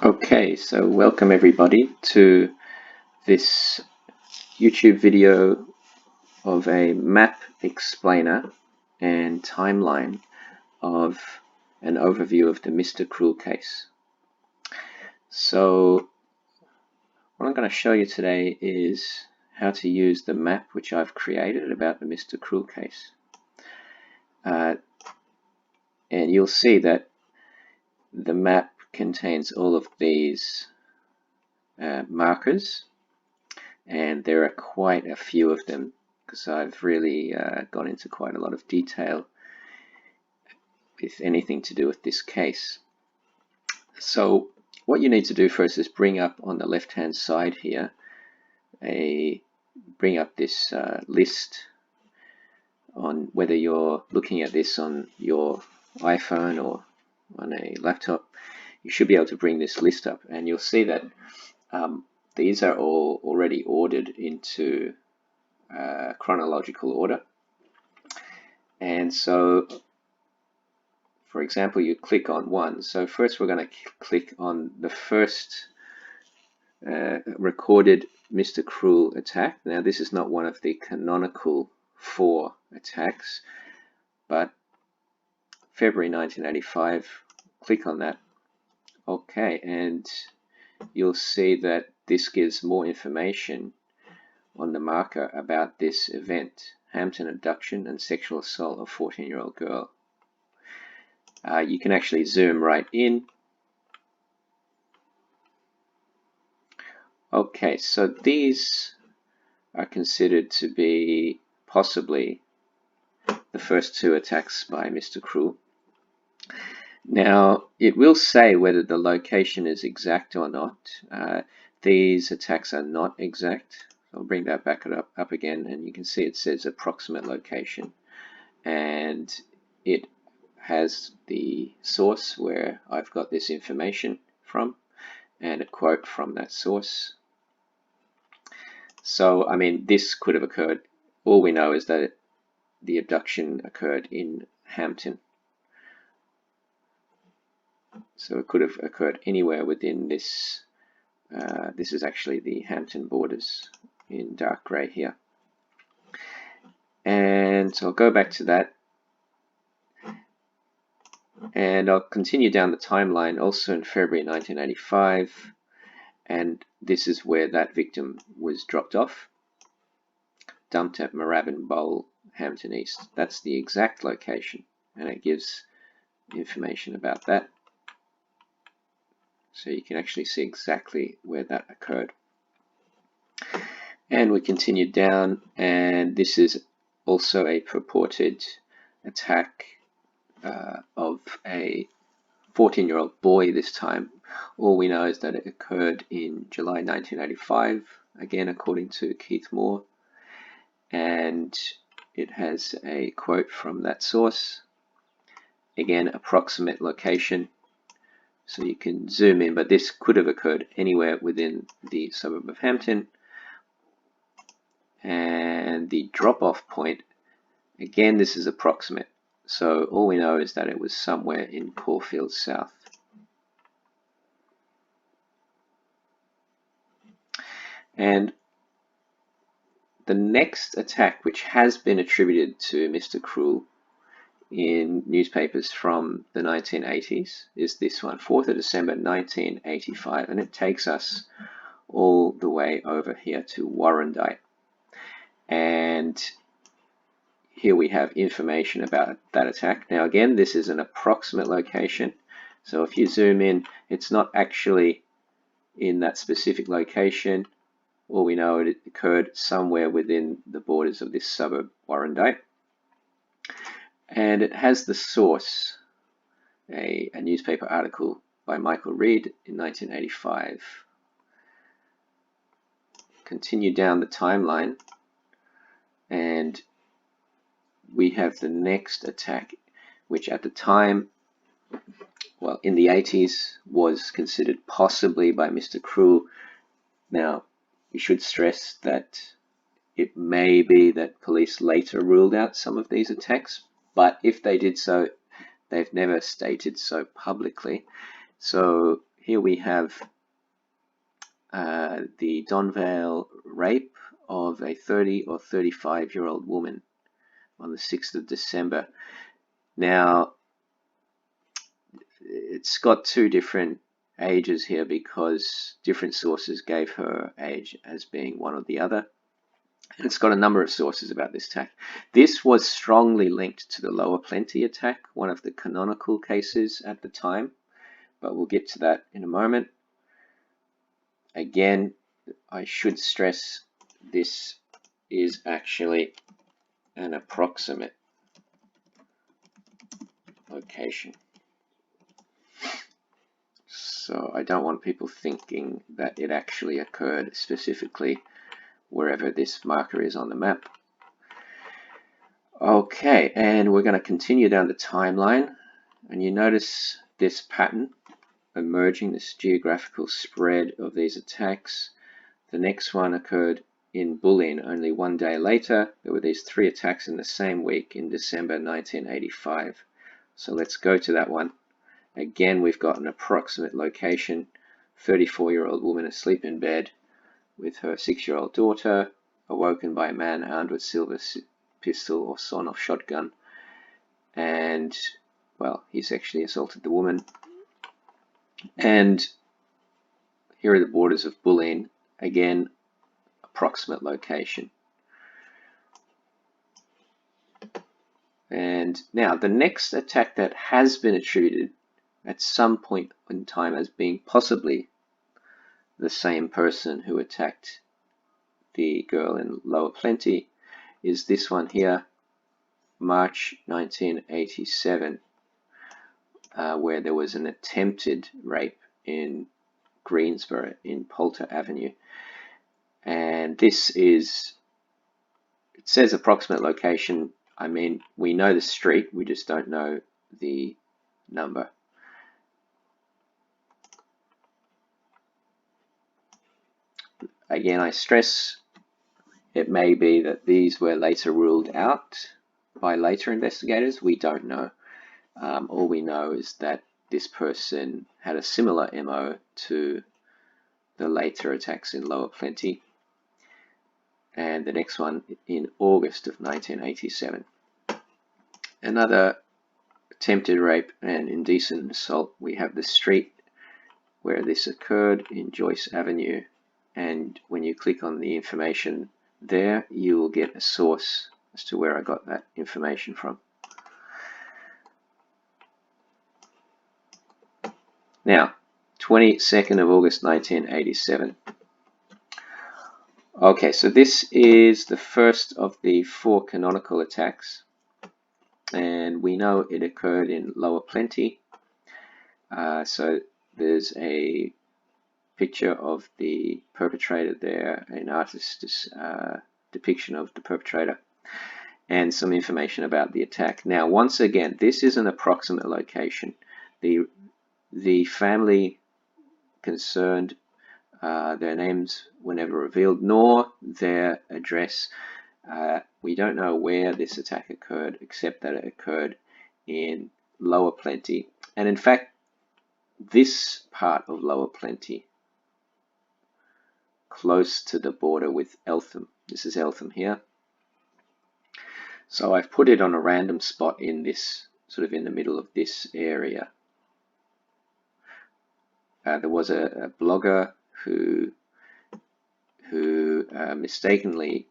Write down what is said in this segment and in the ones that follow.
Okay, so welcome everybody to this YouTube video of a map explainer and timeline of an overview of the Mr. Cruel case. So what I'm going to show you today is how to use the map which I've created about the Mr. Cruel case. And you'll see that the map contains all of these markers, and there are quite a few of them because I've really gone into quite a lot of detail with anything to do with this case. So what you need to do first is bring up on the left hand side here, bring up this list on whether you're looking at this on your iPhone or on a laptop. You should be able to bring this list up, and you'll see that these are all already ordered into chronological order. And so, for example, you click on one. So first we're going to click on the first recorded Mr. Cruel attack. Now this is not one of the canonical 4 attacks, but February 1985, click on that. Okay, and you'll see that this gives more information on the marker about this event: Hampton abduction and sexual assault of 14-year-old girl. You can actually zoom right in. Okay, so these are considered to be possibly the first 2 attacks by Mr. Cruel. Now, it will say whether the location is exact or not. These attacks are not exact. I'll bring that back up again, and you can see it says approximate location, and it has the source where I've got this information from and a quote from that source. So I mean, this could have occurred. All we know is that the abduction occurred in Hampton, so it could have occurred anywhere within this. This is actually the Hampton borders in dark grey here. And so I'll go back to that, and I'll continue down the timeline also in February 1985, and this is where that victim was dropped off, dumped at Moorabbin Bowl, Hampton East. That's the exact location, and it gives information about that. So you can actually see exactly where that occurred. And we continue down, and this is also a purported attack of a 14-year-old boy this time. All we know is that it occurred in July 1985, again according to Keith Moore, and it has a quote from that source. Again, approximate location, so you can zoom in, but this could have occurred anywhere within the suburb of Hampton. And the drop-off point, again, this is approximate, so all we know is that it was somewhere in Caulfield South. And the next attack, which has been attributed to Mr. Cruel in newspapers from the 1980s, is this one, 4th of December 1985, and it takes us all the way over here to Warrandite. And here we have information about that attack. Now again, this is an approximate location, so if you zoom in, it's not actually in that specific location. All we know, it occurred somewhere within the borders of this suburb, Warrandite. And it has the source, a newspaper article by Michael Reed in 1985. Continue down the timeline, and we have the next attack, which at the time, well, in the 80s, was considered possibly by Mr. Cruel. Now, we should stress that it may be that police later ruled out some of these attacks, but if they did so, they've never stated so publicly. So here we have the Donvale rape of a 30 or 35-year-old woman on the 6th of December. Now, it's got two different ages here because different sources gave her age as being one or the other. And it's got a number of sources about this attack. This was strongly linked to the Lower Plenty attack, one of the canonical cases at the time, but we'll get to that in a moment. Again, I should stress this is actually an approximate location. So I don't want people thinking that it actually occurred specifically wherever this marker is on the map. Okay, and we're going to continue down the timeline, and you notice this pattern emerging, this geographical spread of these attacks. The next one occurred in Bulleen only one day later. There were these 3 attacks in the same week in December 1985. So let's go to that one. Again, we've got an approximate location, 34-year-old woman asleep in bed with her 6-year-old daughter, awoken by a man armed with silver pistol or sawn-off shotgun. And, well, he sexually assaulted the woman. And here are the borders of Bulleen. Again, approximate location. And now the next attack that has been attributed at some point in time as being possibly the same person who attacked the girl in Lower Plenty is this one here, March 1987, where there was an attempted rape in Greensboro in Poulter Avenue. And this is, it says approximate location. I mean, we know the street, we just don't know the number. Again, I stress it may be that these were later ruled out by later investigators. We don't know. All we know is that this person had a similar MO to the later attacks in Lower Plenty, and the next one in August of 1987. Another attempted rape and indecent assault. We have the street where this occurred in Joyce Avenue, and when you click on the information there, you will get a source as to where I got that information from. Now, 22nd of August 1987. Okay, so this is the first of the 4 canonical attacks, and we know it occurred in Lower Plenty. So there's a picture of the perpetrator there, an artist's depiction of the perpetrator, and some information about the attack. Now, once again, this is an approximate location. The family concerned, their names were never revealed, nor their address. We don't know where this attack occurred, except that it occurred in Lower Plenty. And in fact, this part of Lower Plenty, close to the border with Eltham. This is Eltham here. So I've put it on a random spot in this, sort of in the middle of this area. There was a blogger who mistakenly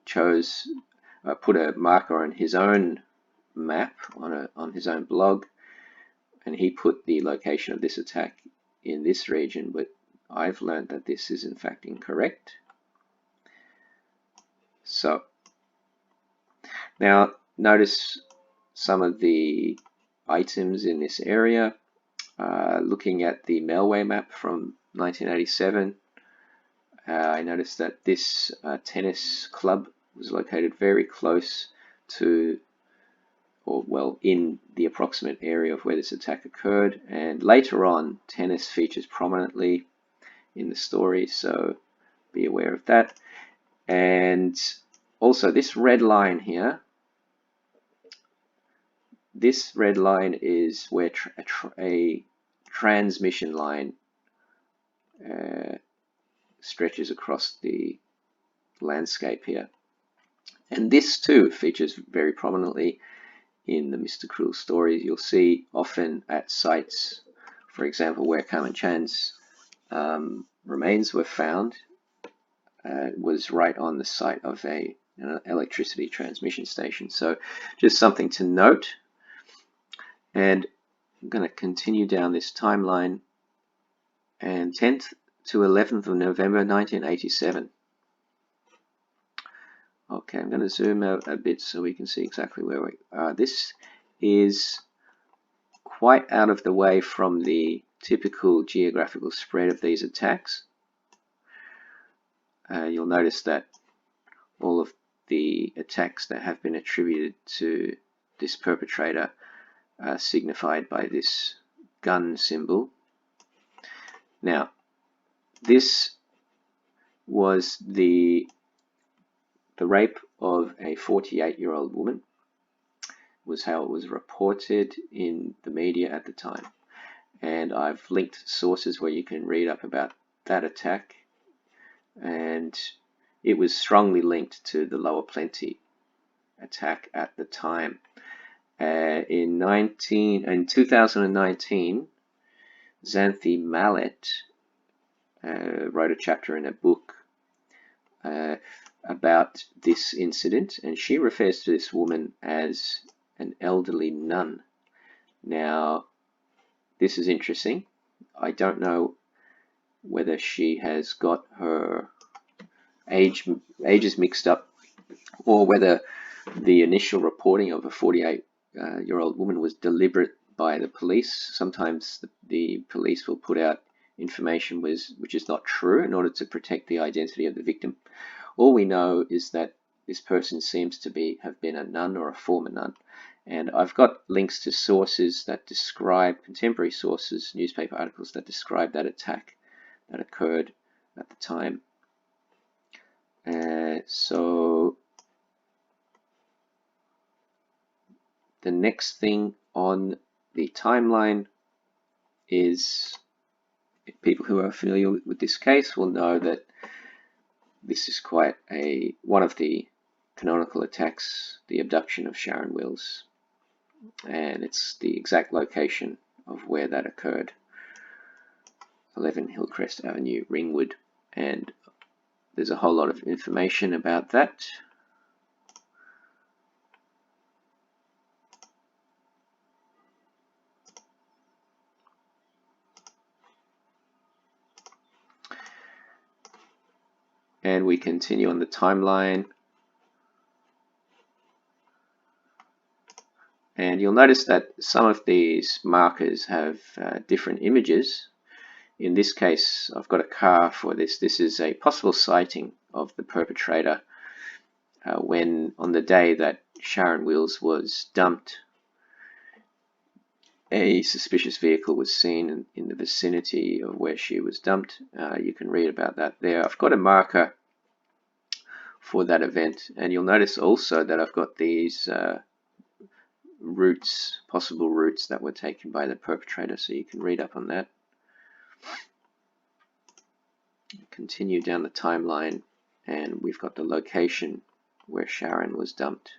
chose, put a marker on his own map, on his own blog, and he put the location of this attack in this region, but I've learned that this is in fact incorrect. So now notice some of the items in this area. Looking at the Melway map from 1987, I noticed that this tennis club was located very close to, or well, in the approximate area of where this attack occurred. And later on, tennis features prominently in the story, so be aware of that. And also this red line here, this red line is where a transmission line stretches across the landscape here. And this too features very prominently in the Mr. Cruel stories. You'll see often at sites, for example, where Carmen Chan's remains were found, was right on the site of an electricity transmission station. So just something to note. And I'm going to continue down this timeline. And 10th to 11th of November 1987. Okay, I'm going to zoom out a bit so we can see exactly where we are. This is quite out of the way from the typical geographical spread of these attacks. You'll notice that all of the attacks that have been attributed to this perpetrator are signified by this gun symbol. Now, this was the rape of a 48-year-old woman, was how it was reported in the media at the time. And I've linked sources where you can read up about that attack. And it was strongly linked to the Lower Plenty attack at the time. In 2019, Xanthi Mallet wrote a chapter in a book about this incident, and she refers to this woman as an elderly nun. Now, this is interesting. I don't know whether she has got her ages mixed up, or whether the initial reporting of a 48-year-old woman was deliberate by the police. Sometimes the police will put out information which is not true in order to protect the identity of the victim. All we know is that this person seems to have been a nun or a former nun. And I've got links to sources that describe, contemporary sources, newspaper articles that describe that attack that occurred at the time. So the next thing on the timeline is, people who are familiar with this case will know that this is quite one of the canonical attacks, the abduction of Sharon Wills. And it's the exact location of where that occurred. 11 Hillcrest Avenue, Ringwood. And there's a whole lot of information about that. And we continue on the timeline. And you'll notice that some of these markers have different images. In this case, I've got a car for this. This is a possible sighting of the perpetrator when, on the day that Sharon Wills was dumped, a suspicious vehicle was seen in the vicinity of where she was dumped. You can read about that there. I've got a marker for that event, and you'll notice also that I've got these routes, possible routes that were taken by the perpetrator, so you can read up on that. Continue down the timeline, and we've got the location where Sharon was dumped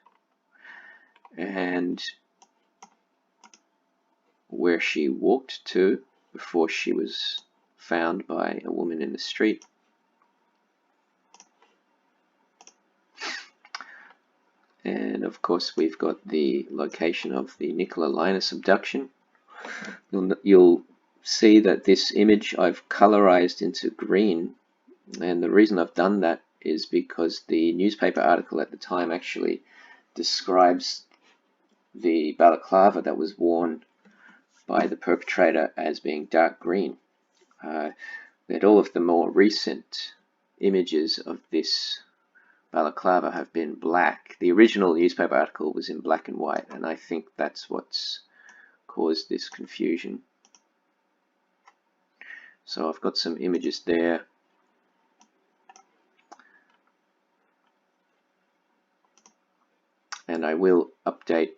and where she walked to before she was found by a woman in the street. And of course, we've got the location of the Nicola Linus abduction. You'll see that this image I've colorized into green, and the reason I've done that is because the newspaper article at the time actually describes the balaclava that was worn by the perpetrator as being dark green. But all of the more recent images of this balaclava have been black. The original newspaper article was in black and white, and I think that's what's caused this confusion. So I've got some images there. And I will update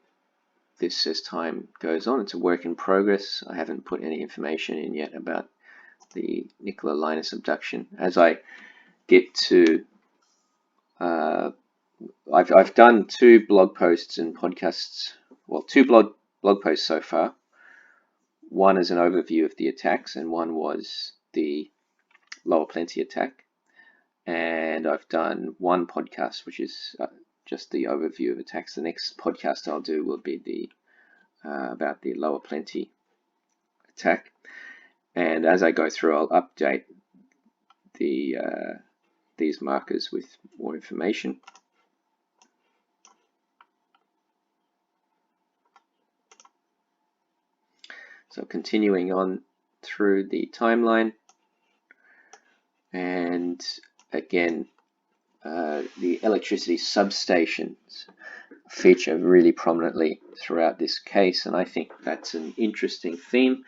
this as time goes on. It's a work in progress. I haven't put any information in yet about the Nicola Linus abduction. As I get to, I've done 2 blog posts and podcasts, well, 2 blog posts so far. One is an overview of the attacks, and one was the Lower Plenty attack. And I've done 1 podcast, which is just the overview of attacks. The next podcast I'll do will be the about the Lower Plenty attack. And as I go through, I'll update these markers with more information. So continuing on through the timeline, and again, the electricity substations feature really prominently throughout this case, and I think that's an interesting theme,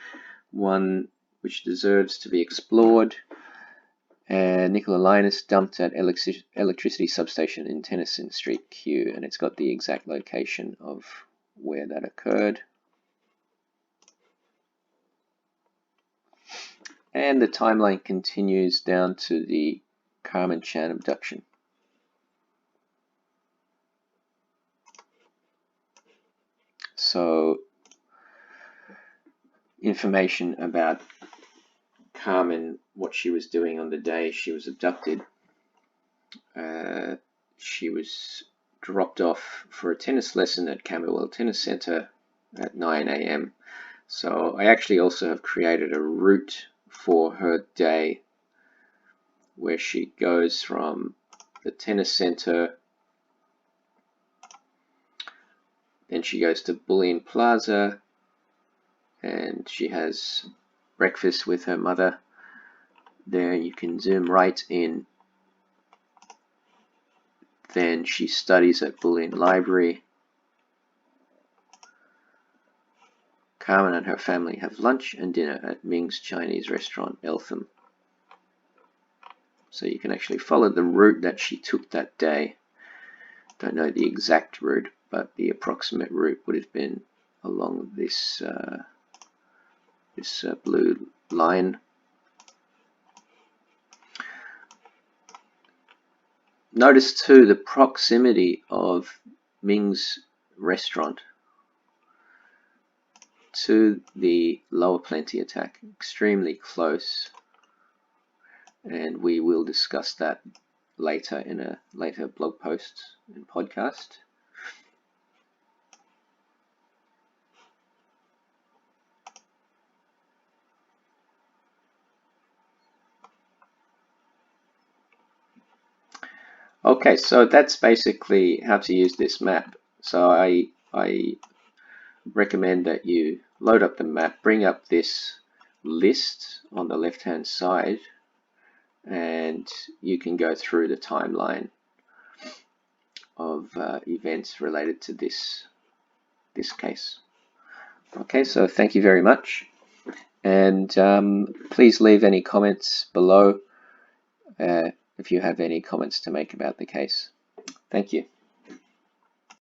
one which deserves to be explored. Nicola Linus dumped at electricity substation in Tennyson Street, Kew, and it's got the exact location of where that occurred. And the timeline continues down to the Carmen Chan abduction. So, information about Carmen, what she was doing on the day she was abducted. She was dropped off for a tennis lesson at Camberwell Tennis Centre at 9 AM. So I actually also have created a route for her day where she goes from the tennis centre, then she goes to Bullion Plaza, and she has breakfast with her mother. There you can zoom right in. Then she studies at Bullion Library. Carmen and her family have lunch and dinner at Ming's Chinese restaurant, Eltham. So you can actually follow the route that she took that day. Don't know the exact route, but the approximate route would have been along this blue line. Notice too the proximity of Ming's restaurant to the Lower Plenty attack, extremely close, and we will discuss that later in a later blog post and podcast. Okay, so that's basically how to use this map. So I recommend that you load up the map, bring up this list on the left hand side, and you can go through the timeline of events related to this case. Okay, so thank you very much, and please leave any comments below if you have any comments to make about the case. Thank you.